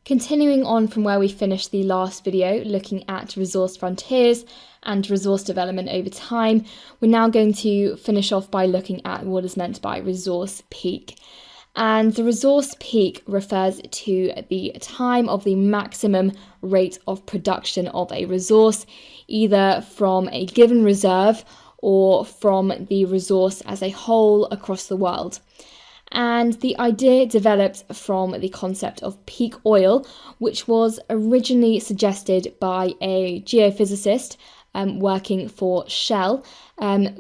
Continuing on from where we finished the last video, looking at resource frontiers and resource development over time, we're now going to finish off by looking at what is meant by resource peak. And the resource peak refers to the time of the maximum rate of production of a resource, either from a given reserve or from the resource as a whole across the world. And the idea developed from the concept of peak oil, which was originally suggested by a geophysicist working for Shell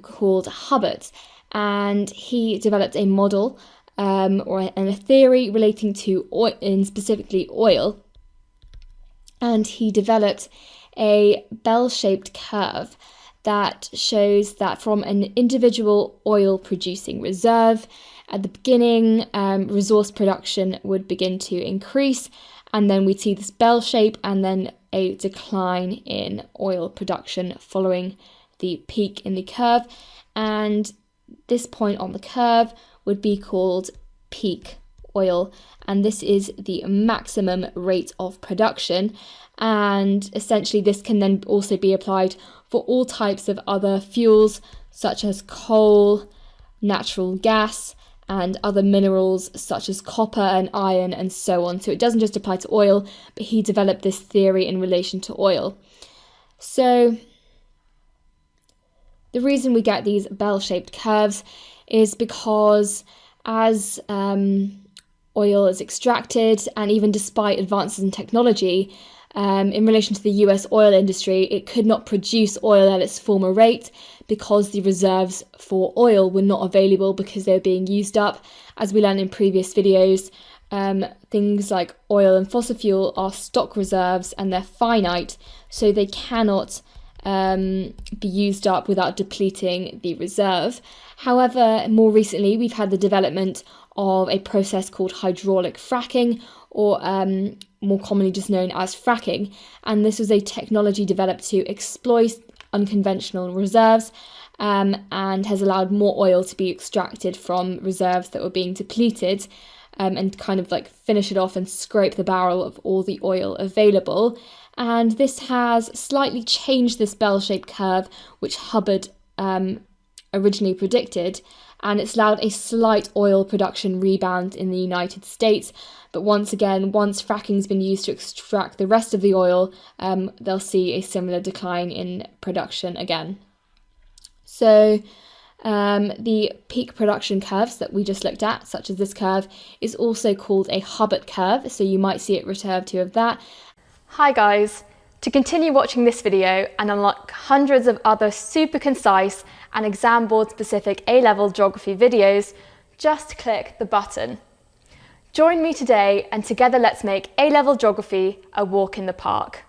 called Hubbard. And he developed a model or a theory relating to oil, and specifically oil. And he developed a bell-shaped curve that shows that from an individual oil producing reserve, at the beginning, resource production would begin to increase, and then we'd see this bell shape and then a decline in oil production following the peak in the curve. And this point on the curve would be called peak oil, and this is the maximum rate of production. And essentially this can then also be applied for all types of other fuels such as coal, natural gas, and other minerals such as copper and iron and so on. So it doesn't just apply to oil, but he developed this theory in relation to oil. So the reason we get these bell-shaped curves is because as oil is extracted, and even despite advances in technology, in relation to the US oil industry, it could not produce oil at its former rate because the reserves for oil were not available because they were being used up. As we learned in previous videos, things like oil and fossil fuel are stock reserves and they're finite, so they cannot be used up without depleting the reserve. However, more recently, we've had the development of a process called hydraulic fracking, or more commonly just known as fracking. And this was a technology developed to exploit unconventional reserves and has allowed more oil to be extracted from reserves that were being depleted, and kind of like finish it off and scrape the barrel of all the oil available. And this has slightly changed this bell-shaped curve, which Hubbard originally predicted, and it's allowed a slight oil production rebound in the United States. But once again, once fracking's been used to extract the rest of the oil, they'll see a similar decline in production again. So the peak production curves that we just looked at, such as this curve, is also called a Hubbard curve, so you might see it referred to of that. Hi guys! To continue watching this video and unlock hundreds of other super concise and exam board specific A-level geography videos, just click the button. Join me today and together let's make A-level geography a walk in the park.